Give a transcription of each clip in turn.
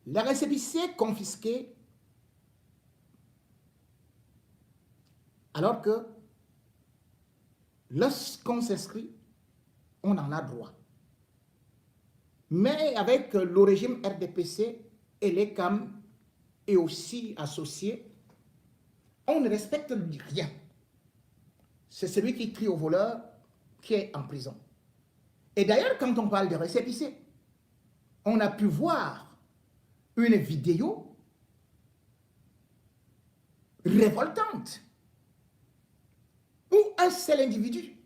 Les récépissés confisqués, alors que lorsqu'on s'inscrit, on en a droit. Mais avec le régime RDPC et les CAM et aussi associés, on ne respecte rien. C'est celui qui crie au voleur qui est en prison. Et d'ailleurs, quand on parle de récépissés, on a pu voir une vidéo révoltante où un seul individu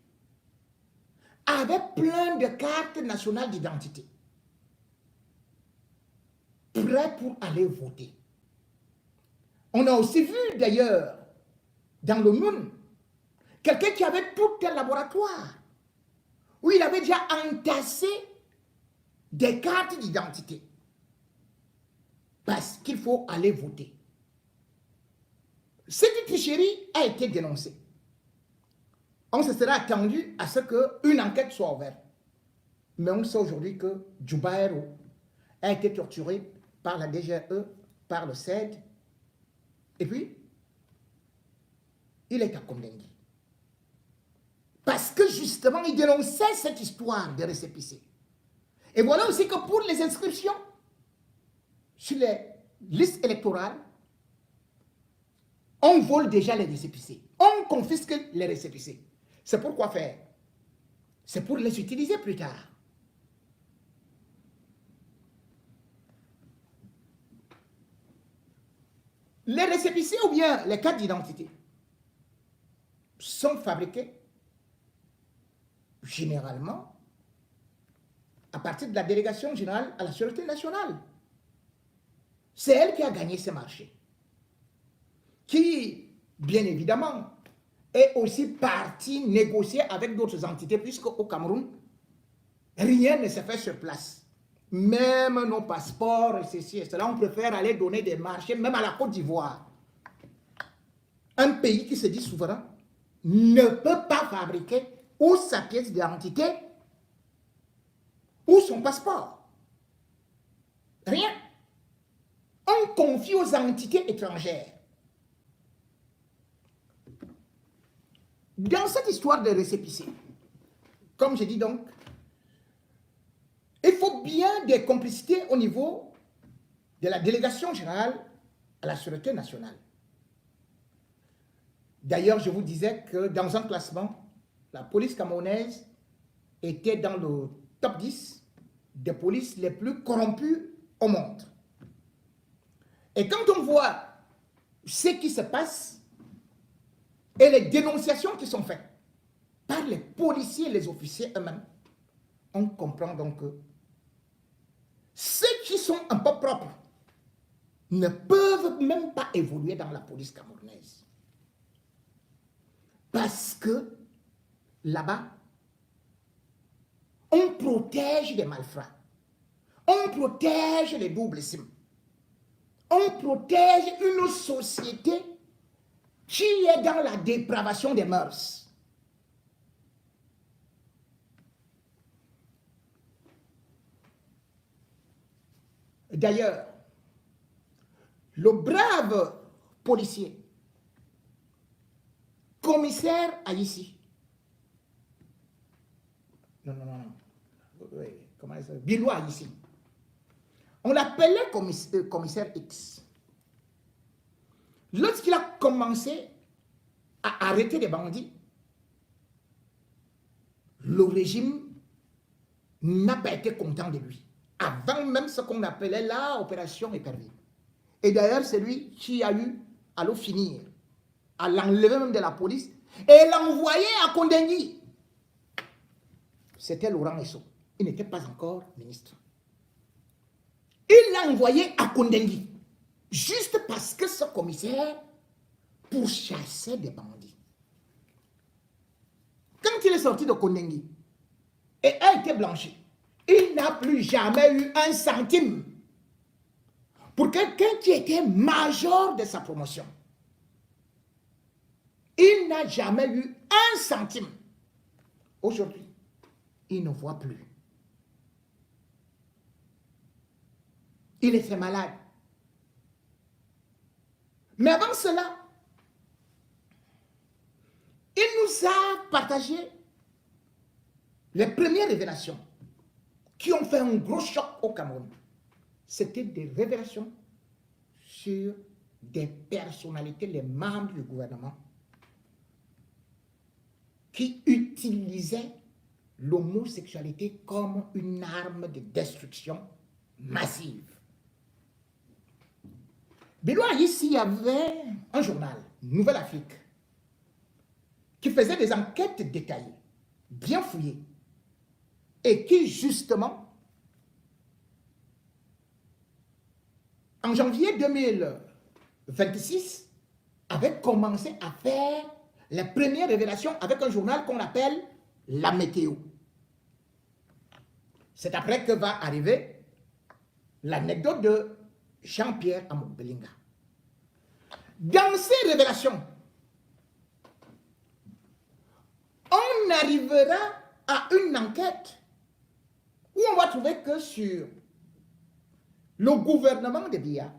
avait plein de cartes nationales d'identité, prêt pour aller voter. On a aussi vu d'ailleurs dans le monde quelqu'un qui avait tout un laboratoire où il avait déjà entassé des cartes d'identité parce qu'il faut aller voter. Cette tricherie a été dénoncée. On se sera attendu à ce qu'une enquête soit ouverte. Mais on sait aujourd'hui que Djoubaïro a été torturé par la DGE, par le CED, et puis il est à Kondengui. Parce que justement, il dénonçait cette histoire de récépissés. Et voilà aussi que pour les inscriptions sur les listes électorales, on vole déjà les récépissés. On confisque les récépissés. C'est pour quoi faire? C'est pour les utiliser plus tard. Les récépissés ou bien les cartes d'identité sont fabriqués généralement à partir de la délégation générale à la sûreté nationale. C'est elle qui a gagné ce marché, qui, bien évidemment, est aussi partie négocier avec d'autres entités, puisque au Cameroun, rien ne se fait sur place. Même nos passeports et ceci et cela, on préfère aller donner des marchés, même à la Côte d'Ivoire. Un pays qui se dit souverain ne peut pas fabriquer ou sa pièce d'identité ou son passeport. Rien. On confie aux entités étrangères. Dans cette histoire de récépissé, comme je dis donc, il faut bien des complicités au niveau de la délégation générale à la sûreté nationale. D'ailleurs, je vous disais que dans un classement, la police camerounaise était dans le top 10 des polices les plus corrompues au monde. Et quand on voit ce qui se passe et les dénonciations qui sont faites par les policiers et les officiers eux-mêmes, on comprend donc que ceux qui sont un peu propres ne peuvent même pas évoluer dans la police camerounaise. Parce que là-bas, on protège les malfrats, on protège les doubles cimes, on protège une société qui est dans la dépravation des mœurs. D'ailleurs, le brave policier, commissaire Aïssi, comment il s'appelle? Biloua Aïssi, on l'appelait commissaire X. Lorsqu'il a commencé à arrêter les bandits, le régime n'a pas été content de lui. Avant même ce qu'on appelait la opération épervier. Et d'ailleurs, c'est lui qui a eu à le finir, à l'enlever même de la police et l'envoyer à Kondengui. C'était Laurent Esso. Il n'était pas encore ministre. Il l'a envoyé à Kondengui, juste parce que ce commissaire pourchassait des bandits. Quand il est sorti de Kondengui et a été blanchi, il n'a plus jamais eu un centime. Pour quelqu'un qui était major de sa promotion, il n'a jamais eu un centime. Aujourd'hui, il ne voit plus. Il était malade. Mais avant cela, il nous a partagé les premières révélations qui ont fait un gros choc au Cameroun. C'était des révélations sur des personnalités, les membres du gouvernement, qui utilisaient l'homosexualité comme une arme de destruction massive. Benoît, ici, il y avait un journal, Nouvelle Afrique, qui faisait des enquêtes détaillées, bien fouillées, et qui, justement, en janvier 2026, avait commencé à faire les premières révélations avec un journal qu'on appelle La Météo. C'est après que va arriver l'anecdote de Jean-Pierre Amobelinga. Dans ces révélations, on arrivera à une enquête où on va trouver que sur le gouvernement de Biya,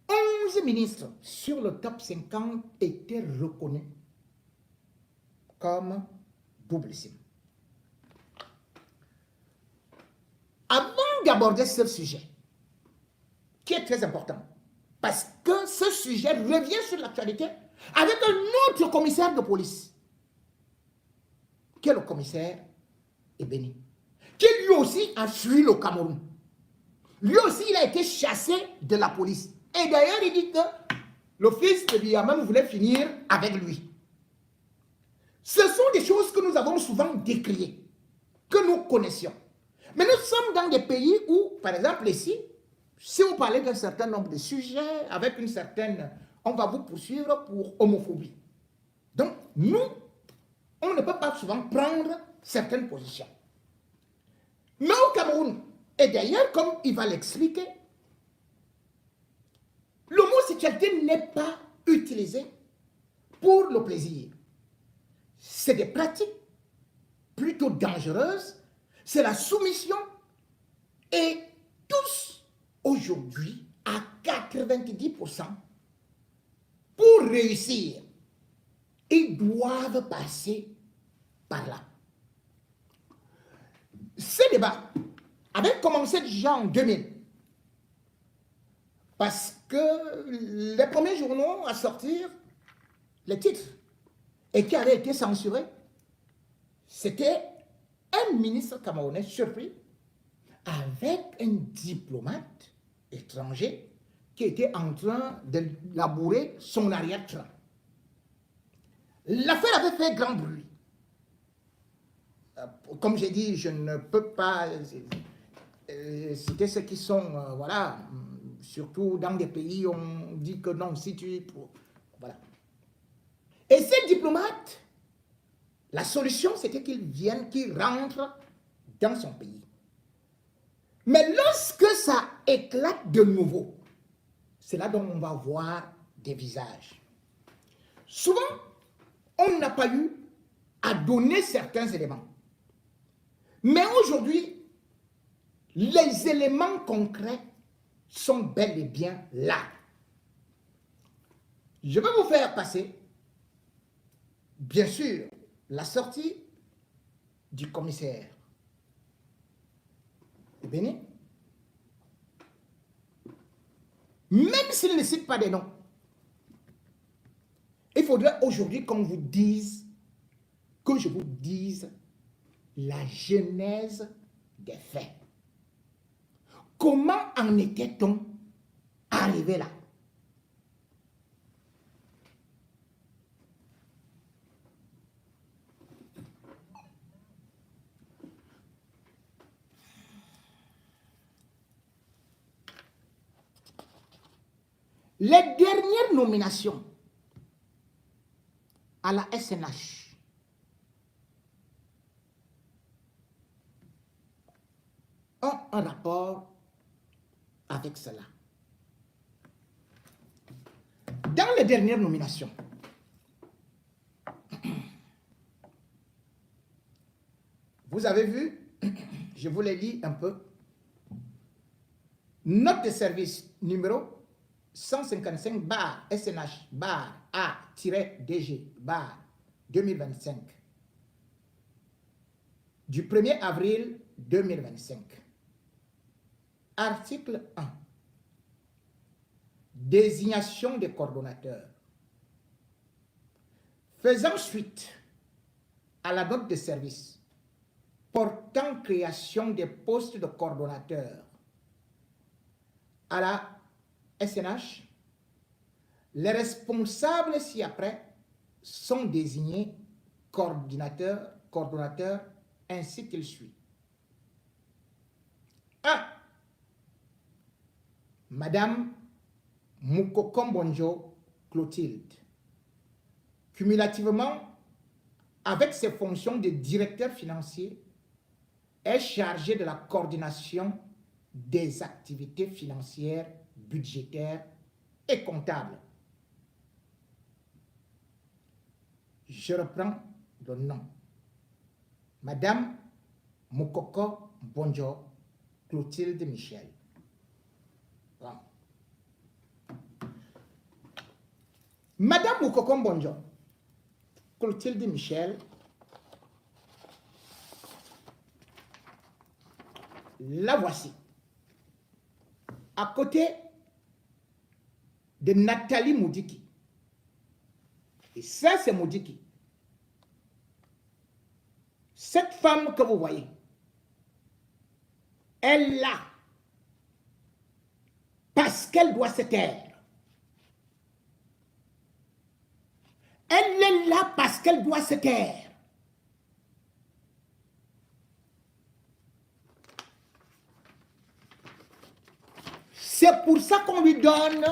11 ministres sur le top 50 étaient reconnus comme double cible. Avant d'aborder ce sujet, qui est très important, parce que ce sujet revient sur l'actualité avec un autre commissaire de police, qui est le commissaire Ebeni, qui lui aussi a fui le Cameroun. Lui aussi, il a été chassé de la police. Et d'ailleurs, il dit que le fils de Biya même voulait finir avec lui. Ce sont des choses que nous avons souvent décriées, que nous connaissions. Mais nous sommes dans des pays où, par exemple ici, si vous parlez d'un certain nombre de sujets, avec une certaine... On va vous poursuivre pour homophobie. Donc, nous, on ne peut pas souvent prendre certaines positions. Mais au Cameroun, et d'ailleurs, comme il va l'expliquer, l'homosexualité n'est pas utilisée pour le plaisir. C'est des pratiques plutôt dangereuses, c'est la soumission, et tous, aujourd'hui, à 90%, pour réussir, ils doivent passer par là. Ce débat avait commencé déjà en 2000, parce que les premiers journaux à sortir les titres et qui avaient été censurés, c'était un ministre camerounais surpris avec un diplomate étranger qui était en train de labourer son arrière-train. L'affaire avait fait grand bruit. Comme j'ai dit, je ne peux pas citer ceux qui sont, voilà, surtout dans des pays où on dit que non, si tu... Voilà. Et ces diplomates, la solution, c'était qu'ils viennent, qu'ils rentrent dans son pays. Mais lorsque ça éclate de nouveau, c'est là dont on va voir des visages. Souvent, on n'a pas eu à donner certains éléments. Mais aujourd'hui, les éléments concrets sont bel et bien là. Je vais vous faire passer, bien sûr, la sortie du commissaire Ebeni, même s'il ne cite pas des noms. Il faudrait aujourd'hui qu'on vous dise, que je vous dise la genèse des faits. Comment en était-on arrivé là? Les dernières nominations à la SNH ont un rapport avec cela. Dans les dernières nominations, vous avez vu, je vous les lis un peu. Note de service numéro 155 bar SNH bar A-DG bar 2025 du 1er avril 2025. Article 1. Désignation des coordonnateurs. Faisant suite à la note de service portant création des postes de coordonnateurs à la SNH, les responsables ci-après sont désignés coordonnateurs ainsi qu'il suit. 1. Madame Mukokombonjo Clotilde, cumulativement avec ses fonctions de directeur financier, est chargée de la coordination des activités financières, budgétaires et comptables. Je reprends le nom. Madame Mukoko Bonjo Clotilde Michel. Bon. Madame Mukoko Bonjo Clotilde Michel, la voici. À côté de Nathalie Moudiki. Et ça, c'est Moudiki. Cette femme que vous voyez, elle est là parce qu'elle doit se taire. Elle est là parce qu'elle doit se taire. C'est pour ça qu'on lui donne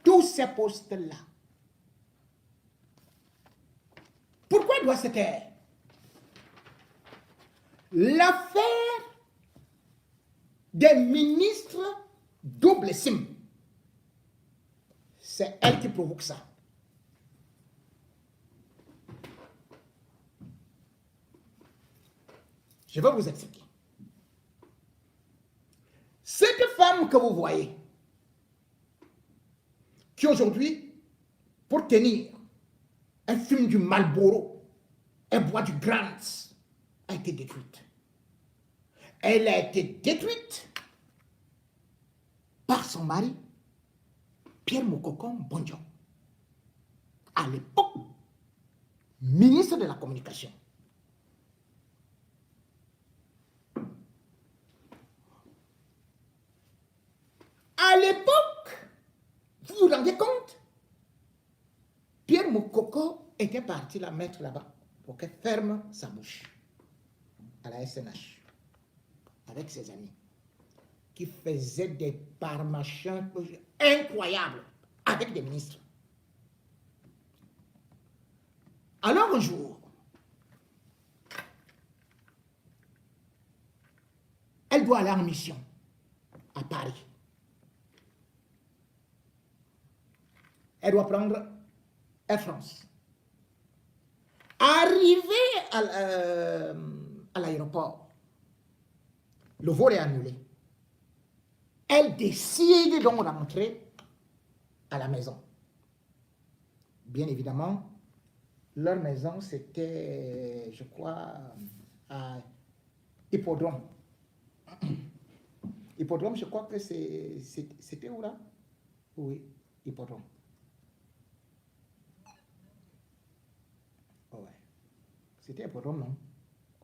tous ces postes-là. Pourquoi elle doit se taire? L'affaire des ministres double SIM, c'est elle qui provoque ça. Je vais vous expliquer. Cette femme que vous voyez, qui aujourd'hui, pour tenir, elle fume du Marlboro, elle boit du Grant, a été détruite. Elle a été détruite par son mari, Pierre Mukoko Bonjo, à l'époque, ministre de la Communication. À l'époque, vous vous rendez compte? Pierre Mukoko était parti la mettre là-bas pour qu'elle ferme sa bouche à la SNH avec ses amis qui faisaient des parmachins incroyables avec des ministres. Alors un jour, elle doit aller en mission à Paris. Elle doit prendre Air France. Arrivée à l'aéroport, le vol est annulé. Elle décide donc de rentrer à la maison. Bien évidemment, leur maison, c'était, je crois, à Hippodrome. Hippodrome, je crois que c'était où là? Oui, Hippodrome. Oh ouais. C'était Hippodrome, non?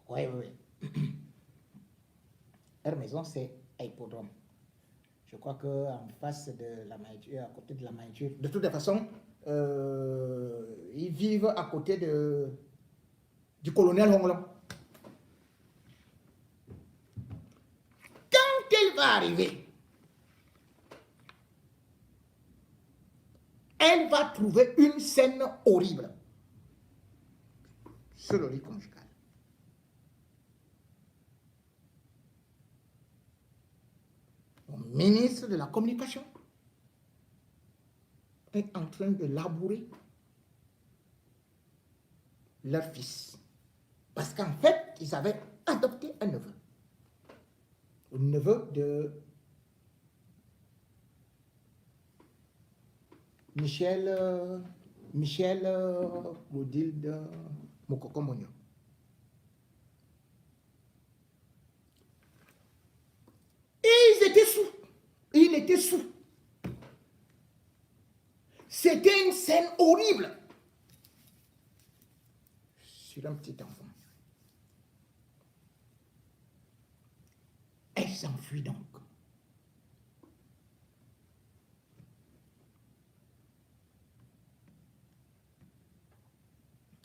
Oui, oui, oui. Leur maison, c'est à Hippodrome. Je crois qu'en face de la Maïture, à côté de la Maïture, de toute façon, ils vivent à côté du colonel Honglon. Quand elle va arriver, elle va trouver une scène horrible sur le lit conjugal. Le ministre de la Communication est en train de labourer leur fils. Parce qu'en fait, ils avaient adopté un neveu. Le neveu de Michel Odilde Mokoko Monyo. Ils étaient sous. Il était sous. C'était une scène horrible sur un petit enfant. Elle s'enfuit donc.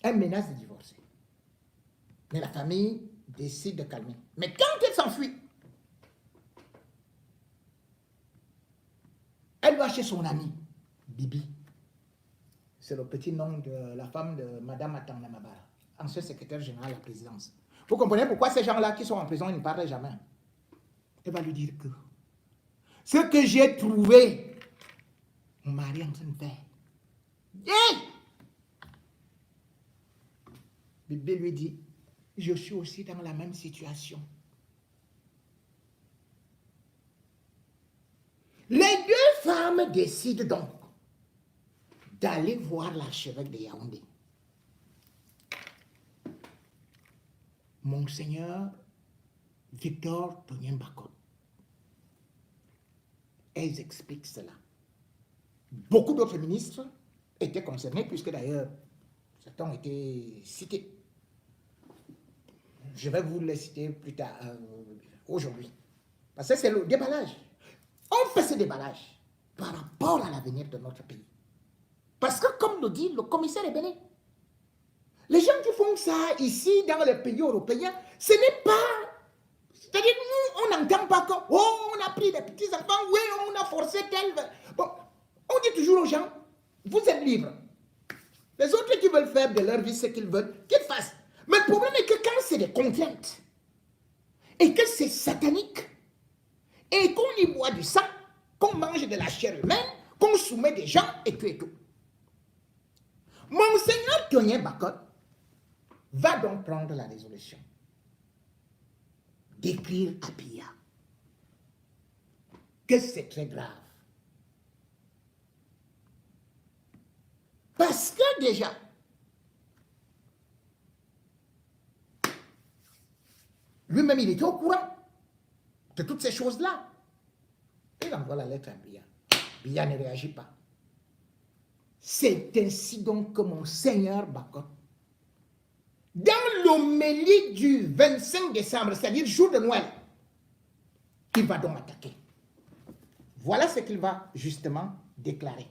Elle menace de divorcer. Mais la famille décide de calmer. Mais quand elle s'enfuit, elle va chez son amie, Bibi. C'est le petit nom de la femme de Madame Atanga Mabara, ancien secrétaire général de la présidence. Vous comprenez pourquoi ces gens-là qui sont en prison, ils ne parlent jamais. Elle va lui dire que ce que j'ai trouvé, mon mari est en train de faire. Yeah! Bibi lui dit, je suis aussi dans la même situation. Les deux femmes décident donc d'aller voir l'archevêque de Yaoundé. Monseigneur Victor Tonien Bakot. Elles expliquent cela. Beaucoup d'autres ministres étaient concernés, puisque d'ailleurs, certains ont été cités. Je vais vous les citer plus tard, aujourd'hui. Parce que c'est le déballage. On fait ce déballage par rapport à l'avenir de notre pays. Parce que, comme le dit le commissaire Ebele, les gens qui font ça ici, dans les pays européens, ce n'est pas... C'est-à-dire, nous, on n'entend pas que, oh, on a pris des petits-enfants, oui, on a forcé tel... Bon, on dit toujours aux gens, vous êtes libres. Les autres qui veulent faire de leur vie ce qu'ils veulent, qu'ils fassent. Mais le problème est que quand c'est des contraintes, et que c'est satanique, et qu'on y boit du sang, qu'on mange de la chair humaine, qu'on soumet des gens, et tout et tout. Monseigneur Tonien Bakot va donc prendre la résolution d'écrire à Biya que c'est très grave. Parce que déjà, lui-même, il était au courant de toutes ces choses-là. Il envoie la lettre à Biya. Biya ne réagit pas. C'est ainsi donc que Monseigneur Bakot, dans l'homélie du 25 décembre, c'est-à-dire jour de Noël, il va donc attaquer. Voilà ce qu'il va justement déclarer.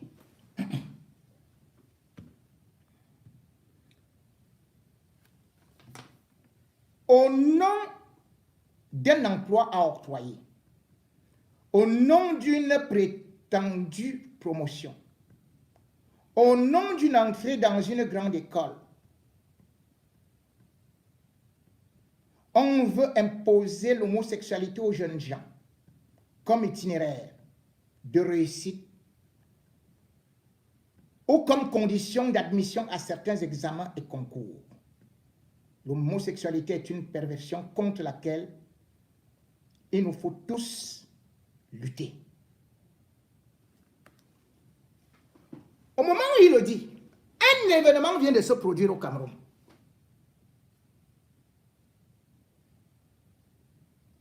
Au nom d'un emploi à octroyer, au nom d'une prétendue promotion, au nom d'une entrée dans une grande école, on veut imposer l'homosexualité aux jeunes gens comme itinéraire de réussite ou comme condition d'admission à certains examens et concours. L'homosexualité est une perversion contre laquelle il nous faut tous lutter. Au moment où il le dit, un événement vient de se produire au Cameroun.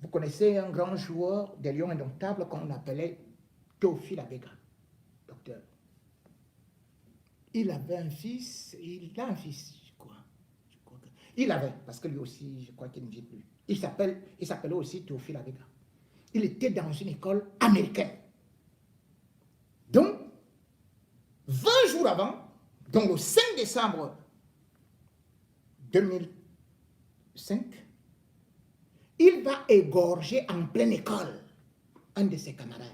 Vous connaissez un grand joueur des Lions indomptables qu'on appelait Théophile Abega, docteur. Il avait un fils, il a un fils, je crois que, il avait, parce que lui aussi, je crois qu'il ne vit plus. Il s'appelait aussi Théophile Abega. Il était dans une école américaine. Donc, 20 jours avant, donc le 5 décembre 2005, il va égorger en pleine école un de ses camarades.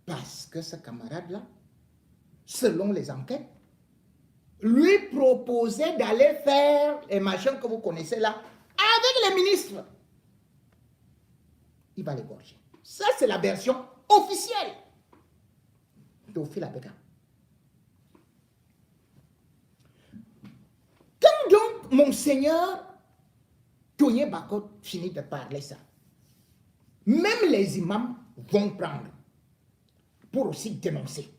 Parce que ce camarade-là, selon les enquêtes, lui proposait d'aller faire les machins que vous connaissez là avec les ministres. Il va l'égorger. Ça, c'est la version officielle d'Ophile Abega. Quand donc Monseigneur Tonien Bakot finit de parler ça, même les imams vont prendre pour aussi dénoncer.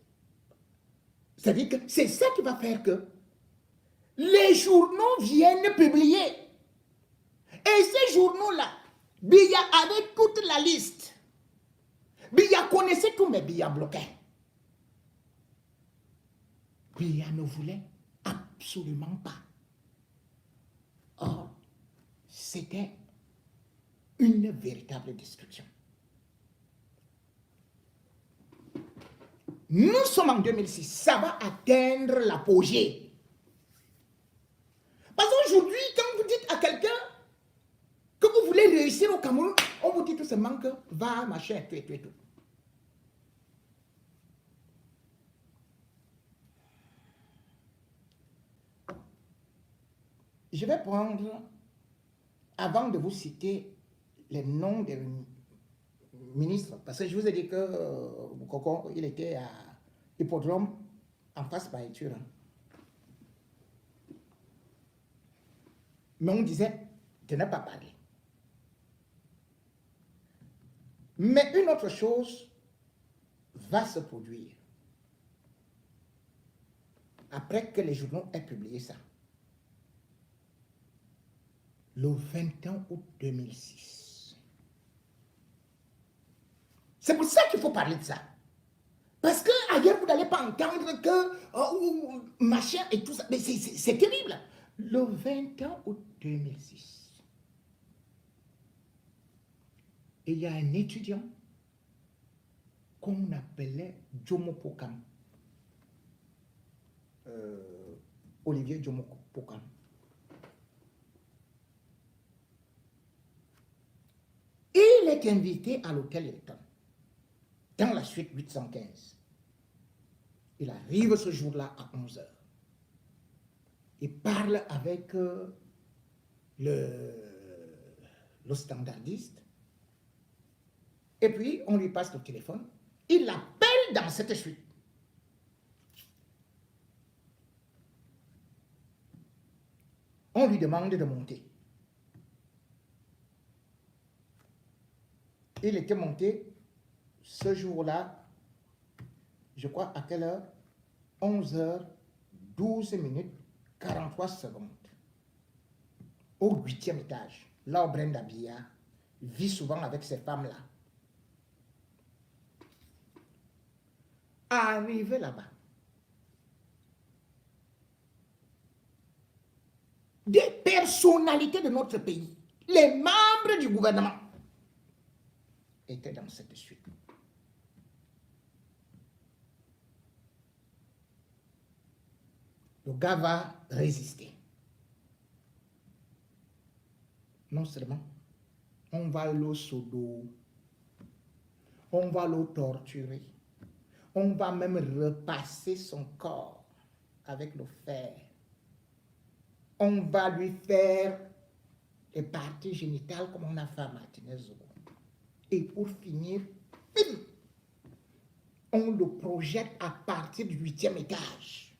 C'est-à-dire que c'est ça qui va faire que les journaux viennent publier. Et ces journaux-là, Biya avait toute la liste. Biya connaissait tout, mais Biya bloquait. Biya ne voulait absolument pas. Or, c'était une véritable destruction. Nous sommes en 2006, ça va atteindre l'apogée. Parce qu'aujourd'hui, quand vous dites à quelqu'un que vous voulez réussir au Cameroun, on vous dit tout simplement que va, machin, tout et tout et tout. Je vais prendre, avant de vous citer les noms des ministres, parce que je vous ai dit que Coco, il était à Hippodrome en face Baïture. Mais on disait de ne pas parler. Mais une autre chose va se produire après que les journaux aient publié ça. Le 21 août 2006. C'est pour ça qu'il faut parler de ça. Parce que ailleurs, vous n'allez pas entendre que machin et tout ça. Mais c'est terrible. Le 21 août 2006, il y a un étudiant qu'on appelait Jomo Pokam. Olivier Jomo Pokam. Il est invité à l'hôtel Hilton, dans la suite 815. Il arrive ce jour-là à 11h. Il parle avec le standardiste. Et puis, on lui passe le téléphone. Il l'appelle dans cette suite. On lui demande de monter. Il était monté ce jour-là, je crois à quelle heure? 11h12 43 secondes. Au 8e étage, là où Brenda Biya vit souvent avec ces femmes-là. Arrivé là-bas, des personnalités de notre pays, les membres du gouvernement, étaient dans cette suite. Le gars va résister. Non seulement, on va le sodo, on va le torturer, on va même repasser son corps avec le fer. On va lui faire les parties génitales comme on a fait à Martinez. Et pour finir, on le projette à partir du 8e étage.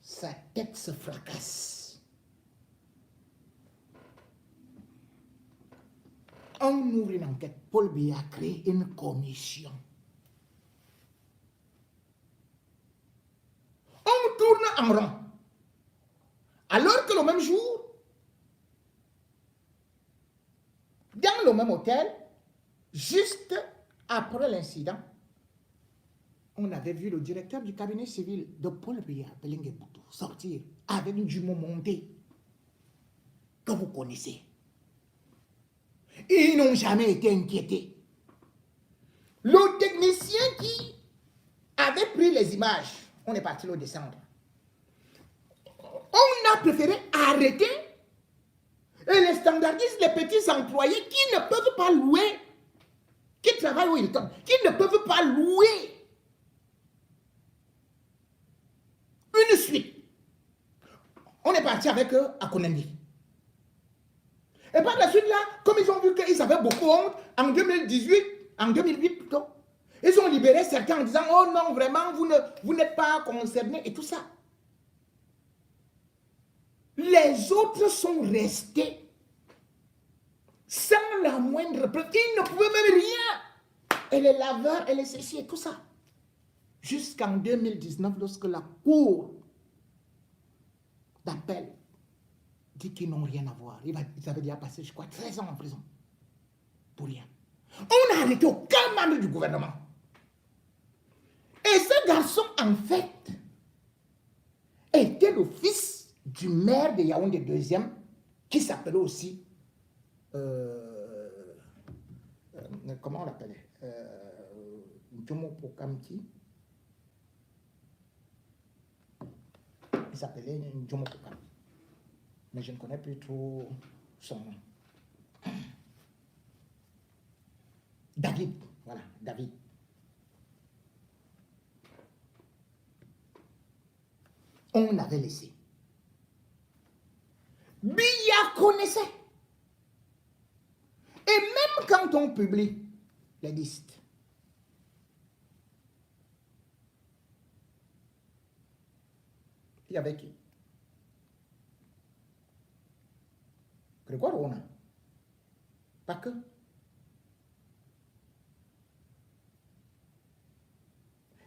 Sa tête se fracasse. On ouvre une enquête. Paul Biya a créé une commission. On tourne en rond. Alors que le même jour, dans le même hôtel, juste après l'incident, on avait vu le directeur du cabinet civil de Paul Biya, Belingue Boutou, sortir avec du monté que vous connaissez. Ils n'ont jamais été inquiétés. Le technicien qui avait pris les images, on est parti le descendre. On a préféré arrêter et les standardistes, les petits employés qui ne peuvent pas louer, qui travaillent au Hilton, qui ne peuvent pas louer une suite. On est parti avec eux à Konandi. Et par la suite là, comme ils ont vu qu'ils avaient beaucoup honte, en 2008 plutôt, ils ont libéré certains en disant, oh non, vraiment, vous n'êtes pas concernés et tout ça. Les autres sont restés sans la moindre preuve. Ils ne pouvaient même rien. Et les laveurs, et les ceci et tout ça. jusqu'en 2019, lorsque la Cour d'appel dit qu'ils n'ont rien à voir. Ils avaient déjà passé, je crois, 13 ans en prison. Pour rien. On n'a arrêté aucun membre du gouvernement. Et ce garçon, en fait, était le fils du maire de Yaoundé deuxième, qui s'appelait aussi, comment on l'appelait, Njomo Pokamti. Il s'appelait Njomo Pokam. Mais je ne connais plus trop son nom. David, voilà, David. On avait laissé. Biya connaissait. Et même quand on publie les listes, il y avait qui? Grégoire Rona. Pas que.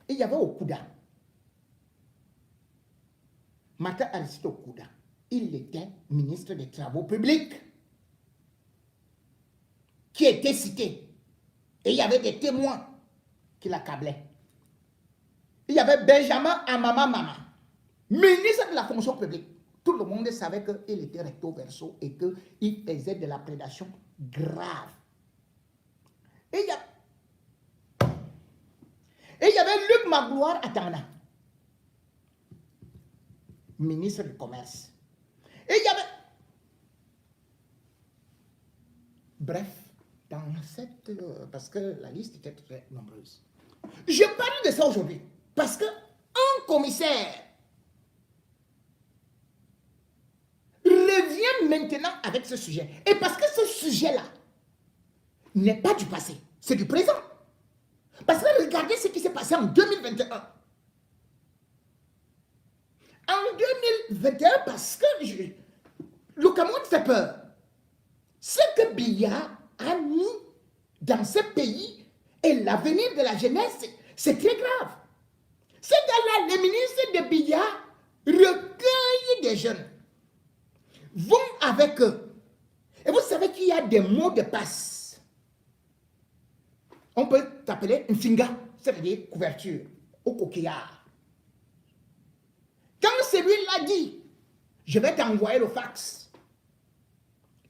Et il y avait Okuda. Mata Aristide Okuda. Il était ministre des Travaux publics qui était cité. Et il y avait des témoins qui l'accablaient. Il y avait Benjamin Amama Mama, ministre de la fonction publique. Tout le monde savait qu'il était recto verso et qu'il faisait de la prédation grave. Et il y avait Luc Magloire Atana, ministre du Commerce. Et il y avait... Bref, dans cette... parce que la liste était très nombreuse. Je parle de ça aujourd'hui parce qu'un commissaire revient maintenant avec ce sujet. Et parce que ce sujet-là n'est pas du passé, c'est du présent. Parce que regardez ce qui s'est passé en 2021. En 2021, parce que le Cameroun fait peur. Ce que Biya a mis dans ce pays et l'avenir de la jeunesse, c'est très grave. Ces gars-là, les ministres de Biya recueillent des jeunes, vont avec eux. Et vous savez qu'il y a des mots de passe. On peut t'appeler un finga, c'est-à-dire couverture, au coquillard. Quand celui-là dit, je vais t'envoyer le fax,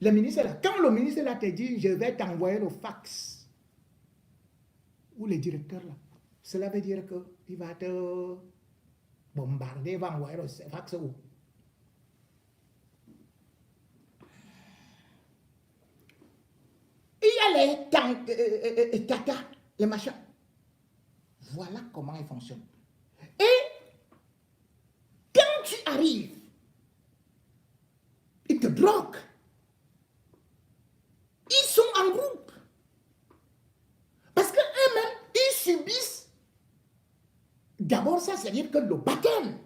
le ministre là, quand le ministre là te dit, je vais t'envoyer le fax, ou le directeur là, cela veut dire qu'il va te bombarder, il va envoyer le fax où? Il y a les tata, les machins. Voilà comment ils fonctionnent. Et quand tu arrives, ils te droguent. Ils sont en groupe. Parce qu'eux-mêmes, ils subissent. D'abord, ça, c'est-à-dire que le baptême.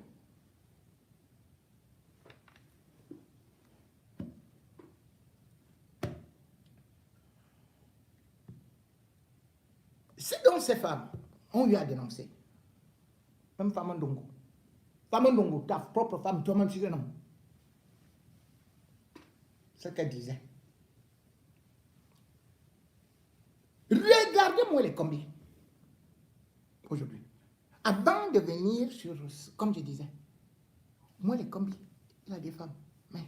C'est donc ces femmes, on lui a dénoncé. Même femme Ndongo. Femme Ndongo, ta propre femme, toi-même, tu sais non. Ce qu'elle disait. Regardez-moi les combis. Aujourd'hui. Avant de venir sur, comme je disais, moi les combis, il y a des femmes. Mais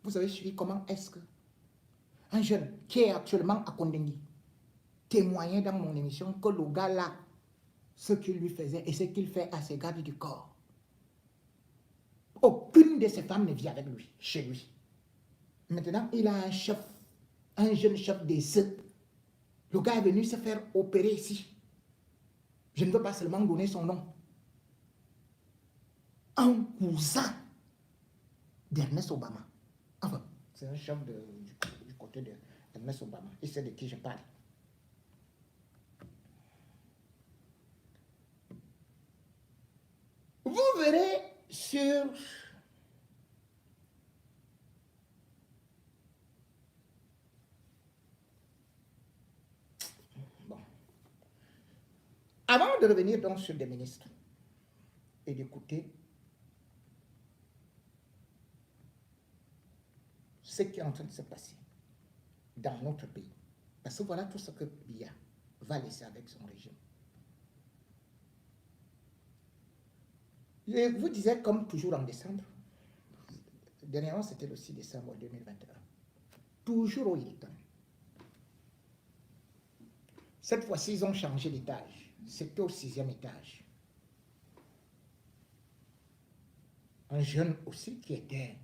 vous avez suivi comment est-ce que un jeune qui est actuellement à Kondengui témoignait dans mon émission que le gars là, ce qu'il lui faisait et ce qu'il fait à ses gardes du corps, aucune de ces femmes ne vit avec lui, chez lui. Maintenant, il a un chef, un jeune chef des ceux. Le gars est venu se faire opérer ici. Je ne veux pas seulement donner son nom. Un cousin d'Ernest Obama. Enfin, c'est un chef du côté d'Ernest Obama. Il sait de qui je parle. Vous verrez sur bon, Avant de revenir donc sur des ministres et d'écouter ce qui est en train de se passer dans notre pays, parce que voilà tout ce que Biya va laisser avec son régime. Je vous disais, comme toujours en décembre, dernièrement c'était le 6 décembre 2021, toujours au Hilton. Cette fois-ci, ils ont changé d'étage. C'était au 6e étage. Un jeune aussi qui était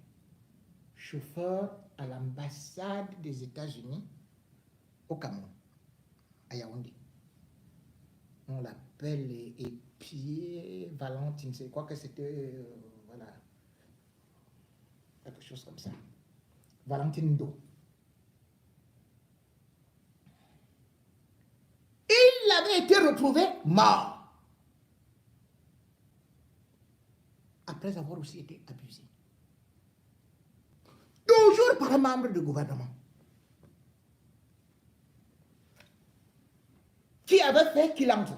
chauffeur à l'ambassade des États-Unis au Cameroun, à Yaoundé. On l'appelle Épier Valentine, je crois que c'était, voilà, quelque chose comme ça. Valentine Do. Il avait été retrouvé mort. Après avoir aussi été abusé. Toujours par un membre du gouvernement. Qui avait fait qu'il entre.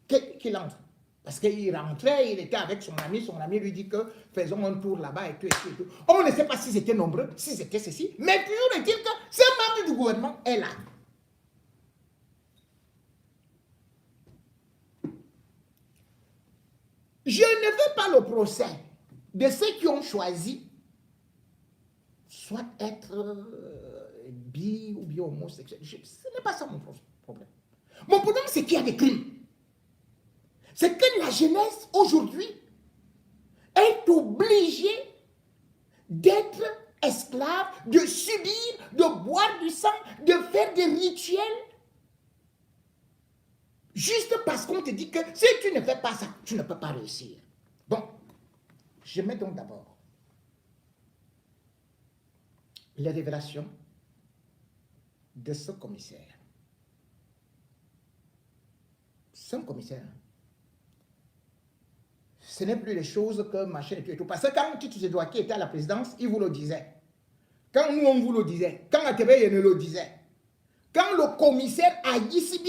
Qu'il entre. Parce qu'il rentrait, il était avec son ami lui dit que faisons un tour là-bas et tout, et tout, et tout. On ne sait pas s'ils étaient nombreux, si c'était ceci, mais toujours est-il que ce membre du gouvernement est là. Je ne fais pas le procès de ceux qui ont choisi soit être bi ou bien homosexuel. Ce n'est pas ça mon problème. Mon problème, c'est qu'il y a des crimes. C'est que la jeunesse, aujourd'hui, est obligée d'être esclave, de subir, de boire du sang, de faire des rituels, juste parce qu'on te dit que si tu ne fais pas ça, tu ne peux pas réussir. Bon, je mets donc d'abord les révélations de ce commissaire. Ce commissaire, ce n'est plus les choses que machin et tout. Parce que quand Titus Edouaki était à la présidence, il vous le disait. Quand nous, on vous le disait. Quand Atebe ne le disait. Quand le commissaire Agissi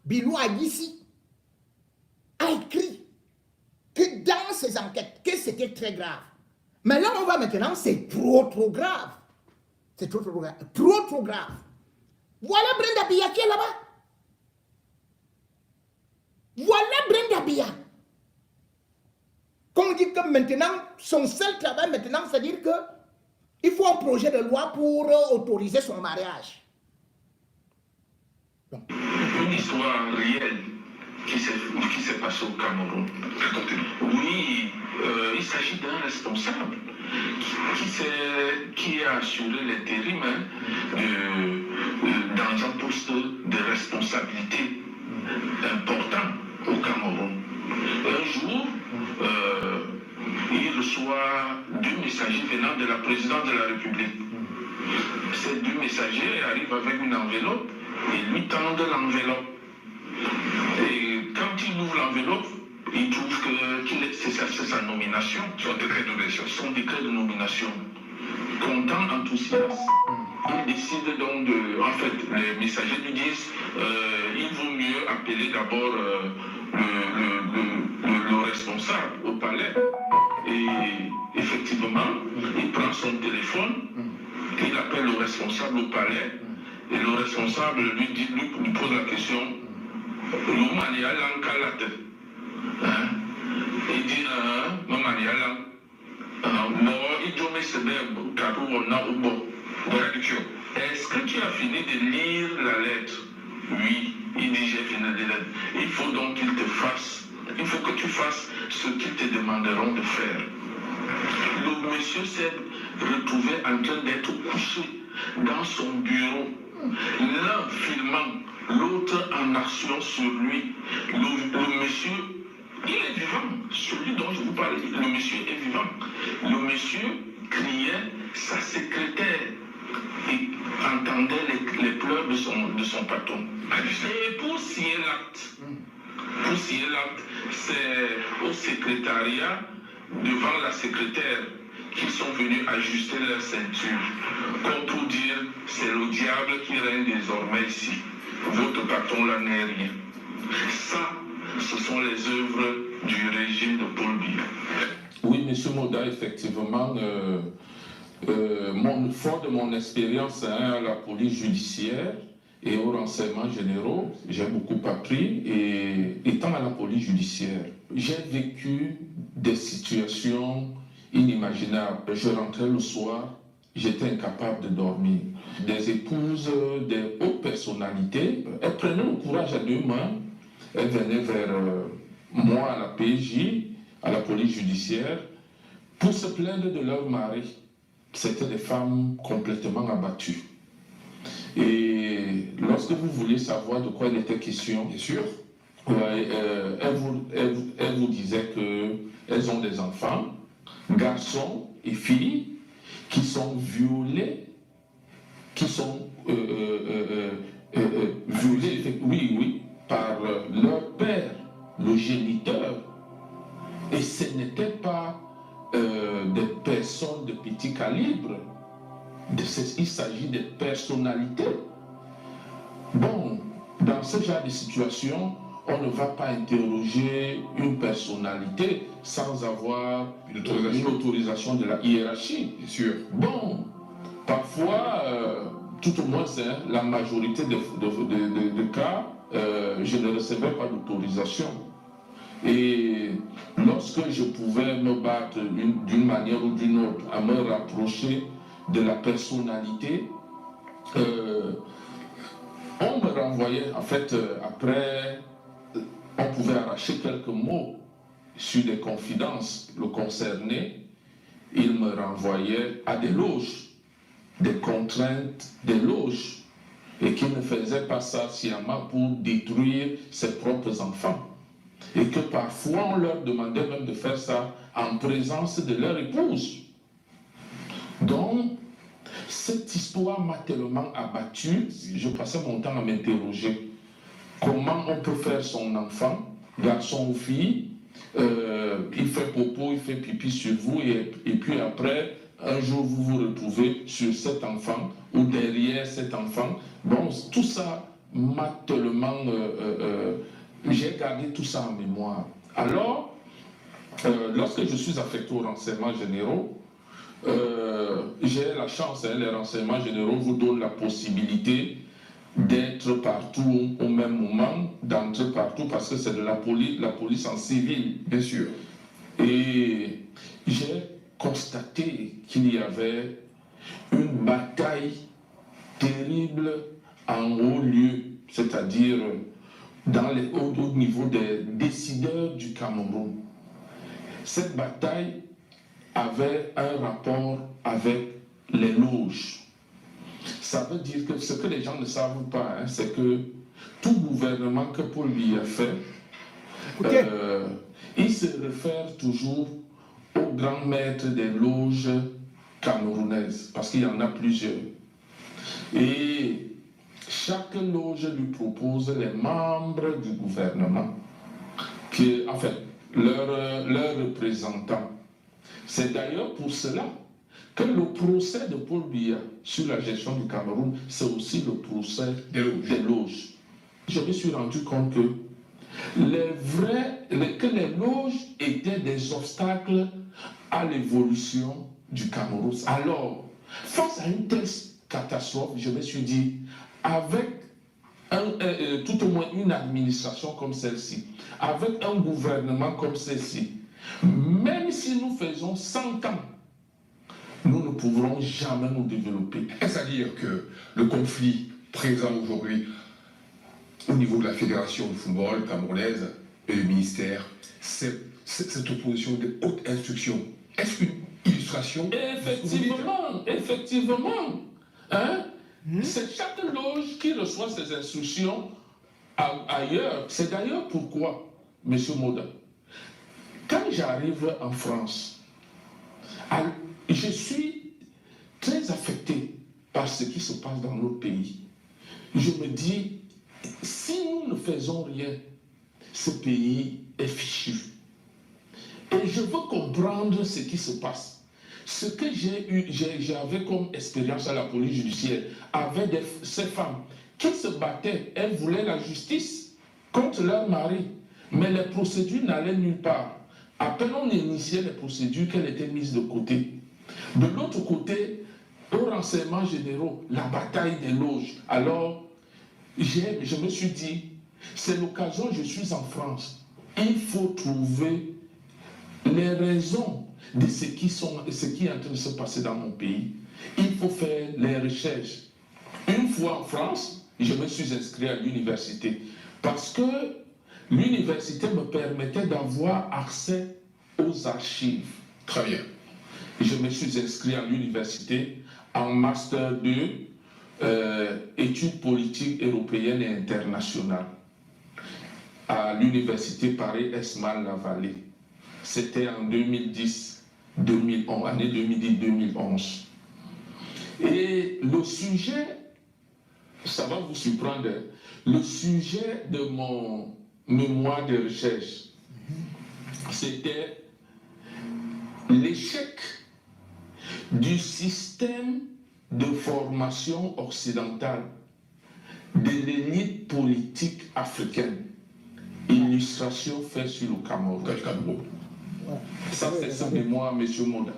Bilou Agissi a écrit que dans ses enquêtes, que c'était très grave. Mais là, on va maintenant, c'est trop grave. C'est trop grave. Trop grave. Voilà Brenda Biya qui est là-bas. Voilà Brenda Biya. Comme on dit que maintenant, son seul travail maintenant, c'est dire qu'il faut un projet de loi pour autoriser son mariage. Donc, une histoire réelle qui s'est passée au Cameroun. Oui, il s'agit d'un responsable qui a assuré l'intérim dans un poste de responsabilité important au Cameroun. Un jour, il reçoit 2 messagers venant de la présidente de la République. Ces 2 messagers arrivent avec une enveloppe et lui tendent l'enveloppe. Et quand il ouvre l'enveloppe, il trouve que c'est sa nomination, son décret de nomination. Content, enthousiaste, il décide donc de... En fait, les messagers lui disent il vaut mieux appeler d'abord le responsable au palais. Et effectivement, il prend son téléphone, il appelle le responsable au palais, et le responsable lui pose la question il dit est-ce que tu as fini de lire la lettre? Oui, il dit j'ai fini de lire. Il faut donc il faut que tu fasses ce qu'ils te demanderont de faire. Le monsieur s'est retrouvé en train d'être couché dans son bureau, l'un filmant, l'autre en action sur lui. Le monsieur, il est vivant, celui dont je vous parle, le monsieur est vivant. Le monsieur criait sa secrétaire et entendait les pleurs de son patron. Et pour signer l'acte, c'est au secrétariat, devant la secrétaire, qu'ils sont venus ajuster leur ceinture, comme pour dire, c'est le diable qui règne désormais ici. Votre patron là n'est rien. Ça, ce sont les œuvres du régime de Paul Biya. Oui, M. Moda, effectivement, fort de mon expérience à la police judiciaire et aux renseignements généraux, j'ai beaucoup appris. Et étant à la police judiciaire, j'ai vécu des situations inimaginables. Je rentrais le soir, j'étais incapable de dormir. Des épouses, des hautes personnalités, elles prenaient le courage à deux mains, elles venaient vers moi à la PJ, à la police judiciaire, pour se plaindre de leur mari. C'était des femmes complètement abattues. Et lorsque vous vouliez savoir de quoi il était question, Bien sûr. elles vous disaient qu'elles ont des enfants, garçons et filles, qui sont violés, qui sont violés, oui, par leur père, le géniteur. Et ce n'était pas des personnes de petit calibre, il s'agit de personnalités. Bon, dans ce genre de situation, on ne va pas interroger une personnalité sans avoir une autorisation de la hiérarchie. Bien sûr. Bon, parfois, tout au moins la majorité de cas, je ne recevais pas d'autorisation. Et lorsque je pouvais me battre d'une manière ou d'une autre à me rapprocher de la personnalité, on me renvoyait, en fait, après, on pouvait arracher quelques mots sur des confidences le concerné, il me renvoyait à des loges, des contraintes des loges, et qu'il ne faisait pas ça sciemment pour détruire ses propres enfants. Et que parfois on leur demandait même de faire ça en présence de leur épouse. Donc, cette histoire m'a tellement abattu, je passais mon temps à m'interroger. Comment on peut faire son enfant, garçon ou fille, il fait popo, il fait pipi sur vous, et puis après, un jour vous vous retrouvez sur cet enfant ou derrière cet enfant. Bon, tout ça m'a tellement... j'ai gardé tout ça en mémoire. Alors, lorsque je suis affecté aux renseignements généraux, j'ai la chance, les renseignements généraux vous donnent la possibilité d'être partout au même moment, d'entrer partout, parce que c'est de la police en civil. Bien sûr. Et j'ai constaté qu'il y avait une bataille terrible en haut lieu, c'est-à-dire au niveau des décideurs du Cameroun. Cette bataille avait un rapport avec les loges. Ça veut dire que ce que les gens ne savent pas, c'est que tout gouvernement que Paul Biya a fait, il se réfère toujours au grand maître des loges camerounaises, parce qu'il y en a plusieurs. Et chaque loge lui propose les membres du gouvernement, en fait, leurs représentants. C'est d'ailleurs pour cela que le procès de Paul Biya sur la gestion du Cameroun, c'est aussi le procès des loges. Je me suis rendu compte que les loges étaient des obstacles à l'évolution du Cameroun. Alors, face à une telle catastrophe, je me suis dit, avec tout au moins une administration comme celle-ci, avec un gouvernement comme celle-ci, même si nous faisons 100 ans, nous ne pourrons jamais nous développer. Est-ce à dire que le conflit présent aujourd'hui au niveau de la Fédération de football camerounaise et du ministère, c'est cette opposition de haute instruction? Est-ce qu'une illustration? Effectivement. Hein? C'est chaque loge qui reçoit ses instructions ailleurs. C'est d'ailleurs pourquoi, M. Moda, quand j'arrive en France, je suis très affecté par ce qui se passe dans notre pays. Je me dis, si nous ne faisons rien, ce pays est fichu. Et je veux comprendre ce qui se passe. Ce que j'avais comme expérience à la police judiciaire, avec ces femmes qui se battaient, elles voulaient la justice contre leur mari. mais les procédures n'allaient nulle part. À peine on initiait les procédures qu'elles étaient mises de côté. De l'autre côté, aux renseignements généraux, la bataille des loges. Alors, je me suis dit, c'est l'occasion, je suis en France. Il faut trouver les raisons de ce qui est en train de se passer dans mon pays. Il faut faire les recherches. Une fois en France, je me suis inscrit à l'université parce que l'université me permettait d'avoir accès aux archives. Très bien. Je me suis inscrit à l'université en Master 2, études politiques européennes et internationales, à l'université Paris-Esmal-la-Vallée. C'était en 2010-2011, année 2010-2011. Et le sujet, ça va vous surprendre, le sujet de mon mémoire de recherche, c'était l'échec du système de formation occidentale de l'élite politique africaine. Illustration faite sur le Cameroun. Voilà. Ça, c'est ce mémoire, M. Moda.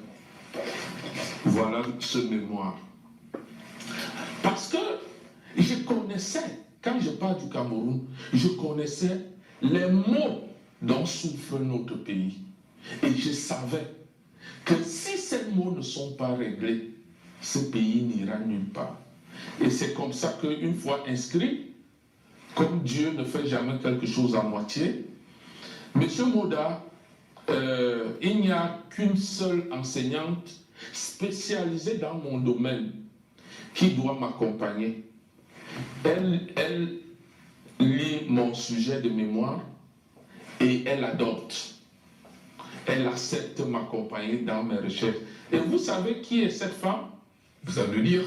Voilà ce mémoire. Parce que je connaissais, quand je parle du Cameroun, je connaissais les maux dont souffre notre pays. Et je savais que si ces maux ne sont pas réglés, ce pays n'ira nulle part. Et c'est comme ça qu'une fois inscrit, comme Dieu ne fait jamais quelque chose à moitié, M. Moda, il n'y a qu'une seule enseignante spécialisée dans mon domaine qui doit m'accompagner. Elle lit mon sujet de mémoire et elle adopte. Elle accepte m'accompagner dans mes recherches. Et vous savez qui est cette femme? Vous allez le dire.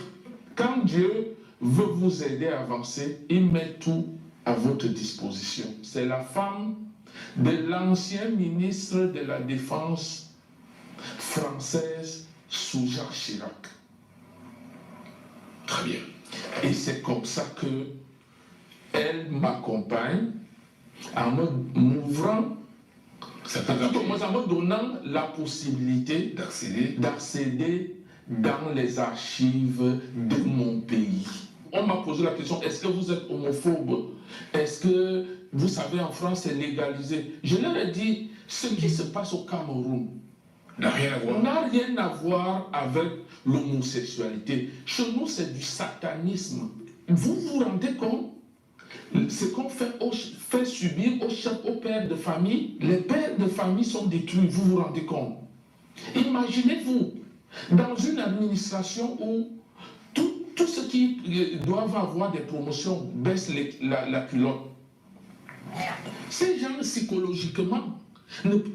Quand Dieu veut vous aider à avancer, il met tout à votre disposition. C'est la femme de l'ancien ministre de la Défense française sous Jacques Chirac. Très bien. Et c'est comme ça que elle m'accompagne en m'ouvrant, en me donnant la possibilité d'accéder dans les archives de mon pays. On m'a posé la question, est-ce que vous êtes homophobe? Est-ce que, vous savez, en France, c'est légalisé? Je leur ai dit, ce qui se passe au Cameroun n'a rien à voir avec l'homosexualité. Chez nous, c'est du satanisme. Vous vous rendez compte? Ce qu'on fait subir aux pères de famille, les pères de famille sont détruits, vous vous rendez compte? Imaginez-vous, dans une administration où tous ceux qui doivent avoir des promotions baissent la culotte. Ces gens, psychologiquement,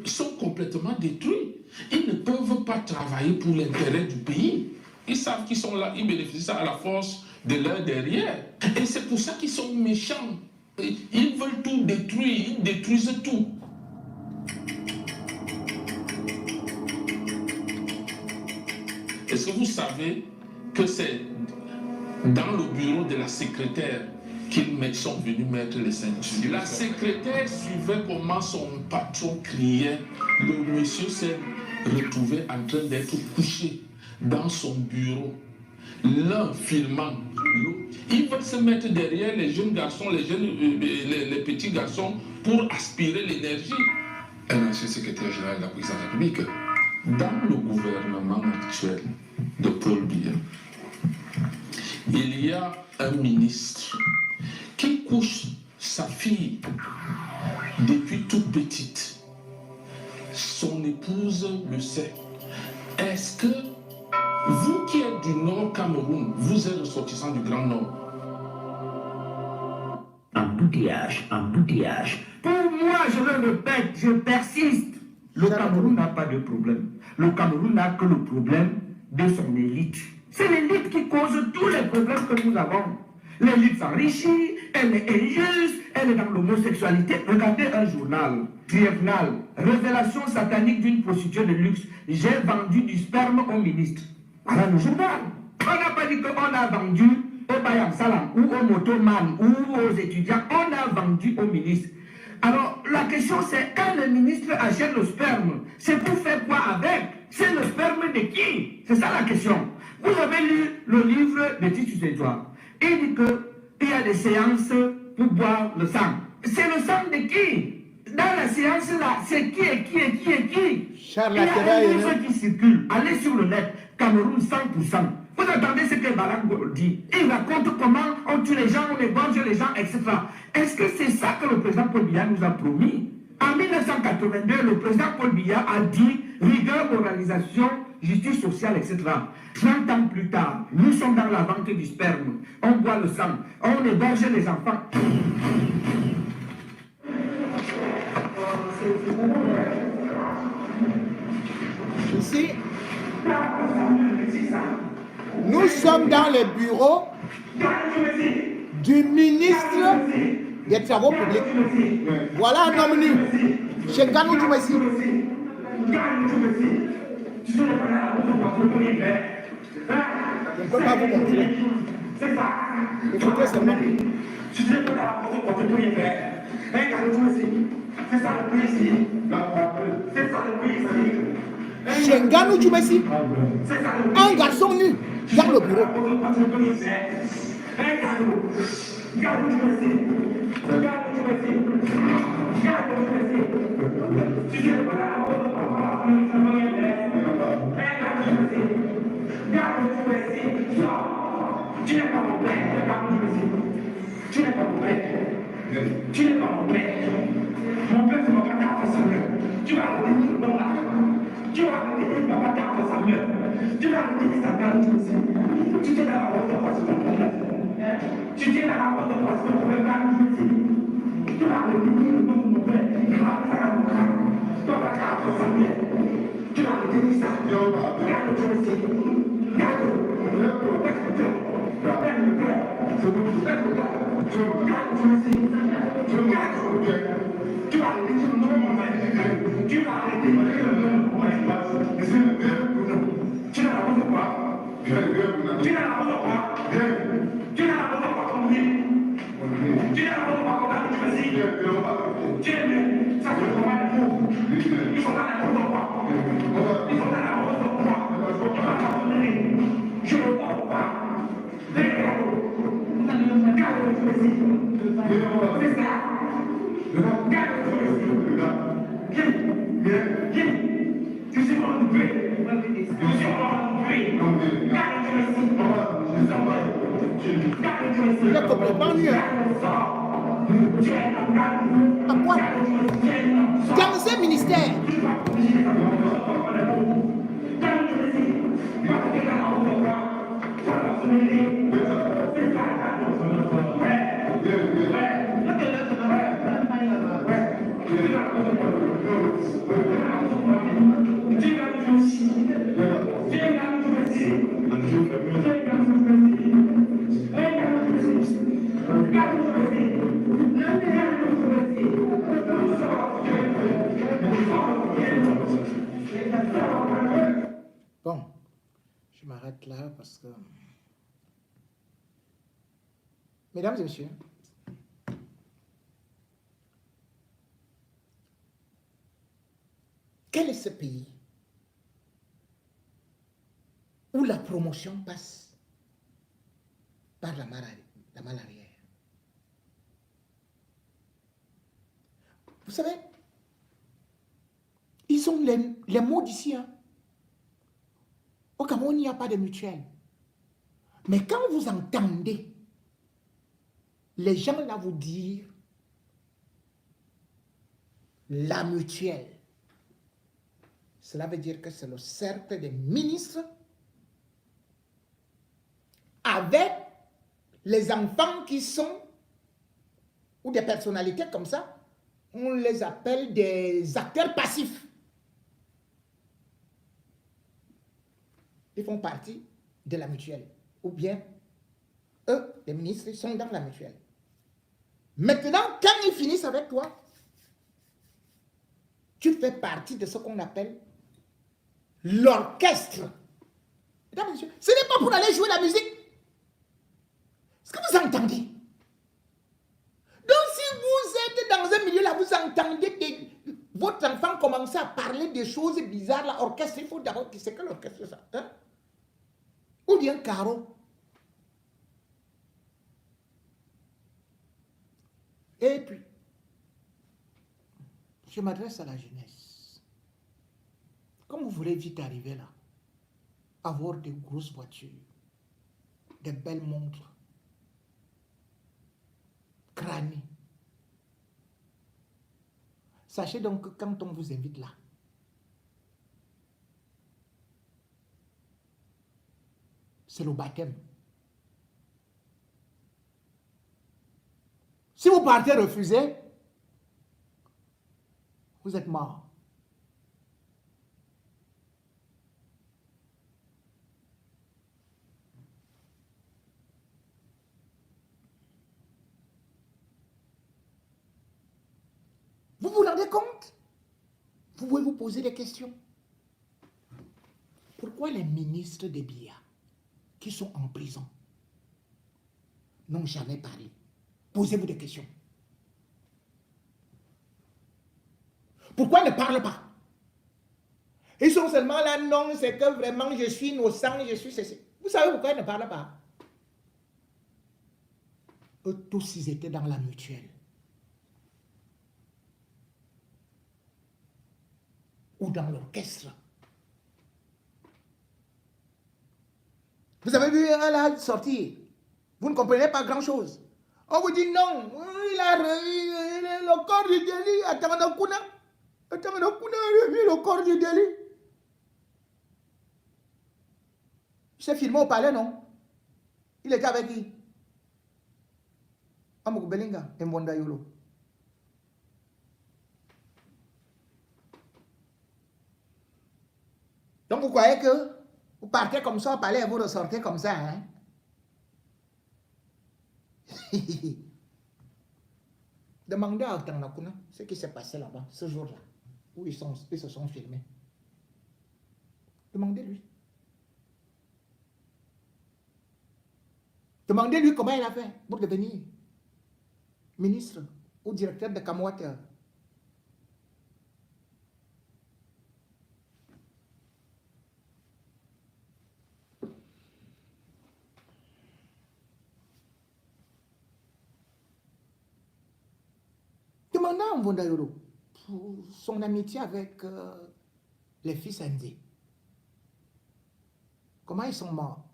sont complètement détruits. Ils ne peuvent pas travailler pour l'intérêt du pays. Ils savent qu'ils sont là, ils bénéficient à la force de leur derrière. Et c'est pour ça qu'ils sont méchants. Ils veulent tout détruire, ils détruisent tout. Est-ce que vous savez que c'est dans le bureau de la secrétaire qu'ils sont venus mettre les ceintures? La secrétaire suivait comment son patron criait. Le monsieur s'est retrouvé en train d'être couché dans son bureau. L'un filmant l'autre. Ils veulent se mettre derrière les jeunes garçons, les petits garçons pour aspirer l'énergie. Un ancien secrétaire général de la présidence de la République. Dans le gouvernement actuel de Paul Biya, il y a un ministre qui couche sa fille depuis toute petite. Son épouse le sait. Est-ce que vous qui êtes du Nord Cameroun, vous êtes ressortissant du Grand Nord? Embouteillage. Pour moi, je le répète, je persiste. Le Cameroun n'a pas de problème. Le Cameroun n'a que le problème de son élite. C'est l'élite qui cause tous les problèmes que nous avons. L'élite s'enrichit, elle est injuste, elle est dans l'homosexualité. Regardez un journal triennal, révélation satanique d'une prostituée de luxe. J'ai vendu du sperme au ministre. Voilà le journal. On n'a pas dit qu'on a vendu au Bayam Salam ou au Motoman ou aux étudiants. On a vendu au ministre. Alors, la question c'est, quand le ministre achète le sperme, c'est pour faire quoi avec? C'est le sperme de qui? C'est ça la question. Vous avez lu le livre de Titus Edouard. Il dit qu'il y a des séances pour boire le sang. C'est le sang de qui? Dans la séance là, c'est qui et qui et qui et qui? Charles Il y a Ateba un est livre là. qui circule. Allez sur le net, Cameroun 100%. Vous entendez ce que Barak dit? Il raconte comment on tue les gens, on égorge les gens, etc. Est-ce que c'est ça que le président Paul Biya nous a promis? En 1982, le président Paul Biya a dit rigueur, moralisation, justice sociale, etc. 30 ans plus tard, nous sommes dans la vente du sperme. On boit le sang, on égorge les enfants. Ici, nous sommes dans le bureau du ministre des Travaux publics. Voilà un homme nu. Chenganou Djoumessi. Je ne peux pas vous montrer. Écoutez seulement. Chenganou Djoumessi. Un garçon nu dans le bureau. Tu n'es pas mon père. Tu n'es pas mon père. Tu n'es pas mon père. Mon père, c'est mon papa dans sa main. Tu vas le dire dans la tu vas le dire mon papa dans sa main. Tu vas le dire sa garde aussi. Tu t'es dans la route de face de mon père. Tu t'es dans la route de face de mon père. Tu vas le dire mon père. Il va faire un boucan. Ton papa dans sa main. Tu vas le dire ça. Regarde-toi aussi. Regarde-toi. Il est complètement nu. À quoi? Dans ce ministère. Bon, je m'arrête là parce que... Mesdames et messieurs, quel est ce pays où la promotion passe par la malle arrière? Vous savez, ils ont les mots d'ici. Hein. Au Cameroun, il n'y a pas de mutuelle. Mais quand vous entendez les gens là vous dire la mutuelle, cela veut dire que c'est le cercle des ministres avec les enfants qui sont, ou des personnalités comme ça, on les appelle des acteurs passifs. Ils font partie de la mutuelle. Ou bien, eux, les ministres, ils sont dans la mutuelle. Maintenant, quand ils finissent avec toi, tu fais partie de ce qu'on appelle l'orchestre. Mesdames et messieurs, ce n'est pas pour aller jouer la musique. Est-ce que vous entendez? Donc, si vous êtes dans un milieu là, vous commencez à parler des choses bizarres, l'orchestre, il faut d'abord... C'est que l'orchestre, ça hein? Ou bien carreau. Et puis, je m'adresse à la jeunesse. Comme vous voulez vite arriver là, avoir de grosses voitures, des belles montres, crânées. Sachez donc que quand on vous invite là, c'est le baptême. Si vous partez refuser, vous êtes mort. Vous vous rendez compte? Vous pouvez vous poser des questions. Pourquoi les ministres des Biya qui sont en prison n'ont jamais parlé? Posez-vous des questions. Pourquoi ils ne parlent pas? Ils sont seulement là, non, c'est que vraiment je suis innocent, je suis ceci. Vous savez pourquoi ils ne parlent pas? Eux tous, ils étaient dans la mutuelle. Ou dans l'orchestre. Vous avez vu un là sortir. Vous ne comprenez pas grand-chose. On vous dit non, il a le corps du délit. Attends, le corps du délit. Il s'est filmé au palais, non? Il était avec qui? Amouk Belinga et Mwanda Yolo. Donc vous croyez que vous partez comme ça au palais et vous ressortez comme ça, hein? Demandez à Tanakuna ce qui s'est passé là-bas, ce jour-là, où ils se sont filmés. Demandez-lui. Demandez-lui comment il a fait pour devenir ministre ou directeur de Kamwata. Demandez à Mwandayoro pour son amitié avec les fils Ndé. Comment ils sont morts?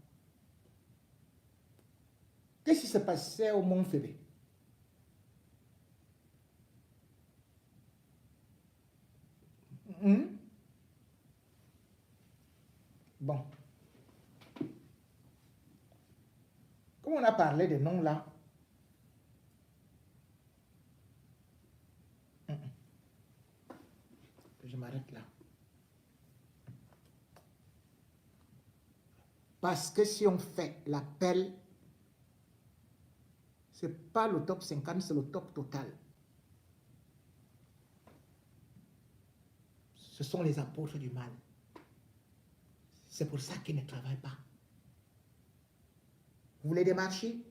Qu'est-ce qui se passait au Mont Fébé? Bon. Comme on a parlé des noms là, je m'arrête là. Parce que si on fait l'appel, ce n'est pas le top 50, c'est le top total. Ce sont les apôtres du mal. C'est pour ça qu'ils ne travaillent pas. Vous voulez des marchés?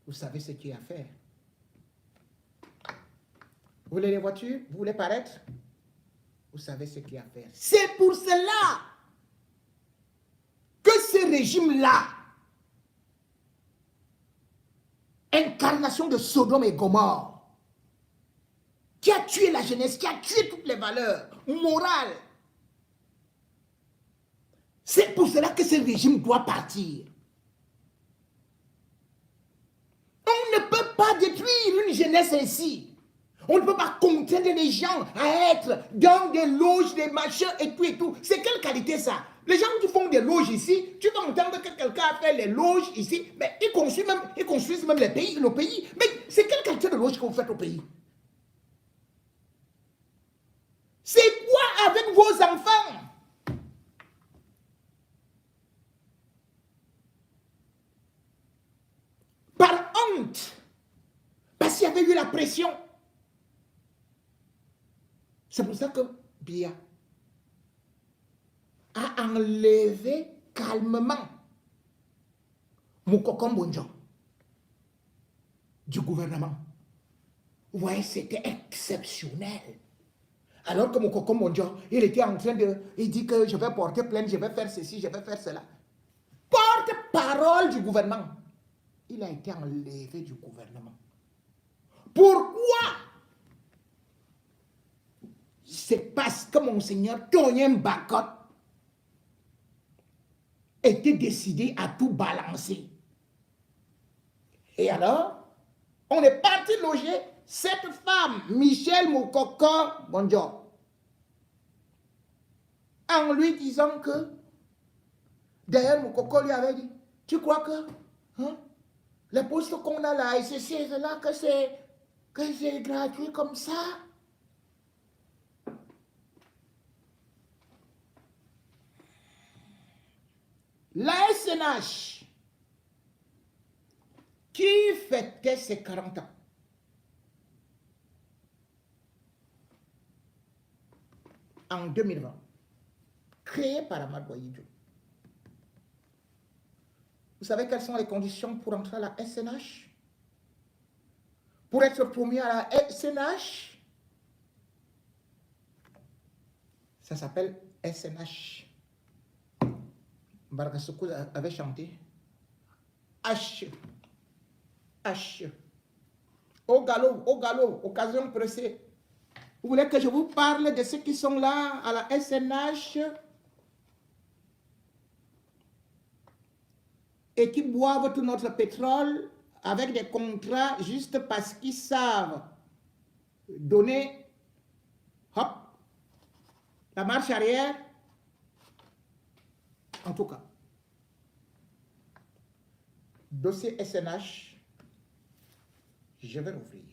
Vous savez ce qu'il y a à faire. Vous voulez des voitures? Vous voulez paraître? Vous savez ce qu'il y a à faire. C'est pour cela que ce régime-là, incarnation de Sodome et Gomorrhe, qui a tué la jeunesse, qui a tué toutes les valeurs morales, c'est pour cela que ce régime doit partir. On ne peut pas détruire une jeunesse ainsi. On ne peut pas contraindre les gens à être dans des loges, des machins et tout et tout. C'est quelle qualité ça? Les gens qui font des loges ici, tu vas entendre que quelqu'un a fait les loges ici, mais ils construisent même le pays. Mais c'est quelle qualité de loge que vous faites au pays? C'est quoi avec vos enfants? Par honte, parce qu'il y avait eu la pression. C'est pour ça que Biya a enlevé calmement Moukoko Mbonjo du gouvernement. Ouais, c'était exceptionnel. Alors que mon coco Mondio, il était en train de... Il dit que je vais porter plainte, je vais faire ceci, je vais faire cela. Porte-parole du gouvernement. Il a été enlevé du gouvernement. Pourquoi? C'est parce que Monseigneur Tonien Bakot était décidé à tout balancer. Et alors, on est parti loger cette femme, Michel Moukoko Bonjour, en lui disant que, d'ailleurs Moukoko lui avait dit, tu crois que les postes qu'on a là, et ceci et cela, que c'est gratuit comme ça? La SNH, qui fêtait ses 40 ans, en 2020, créée par Amadou Ahidjo. Vous savez quelles sont les conditions pour entrer à la SNH? Pour être promu à la SNH, ça s'appelle SNH. Bargasoko avait chanté H. Au galop, occasion pressée. Vous voulez que je vous parle de ceux qui sont là à la SNH et qui boivent tout notre pétrole avec des contrats juste parce qu'ils savent donner, hop, la marche arrière. En tout cas, dossier SNH, je vais l'ouvrir.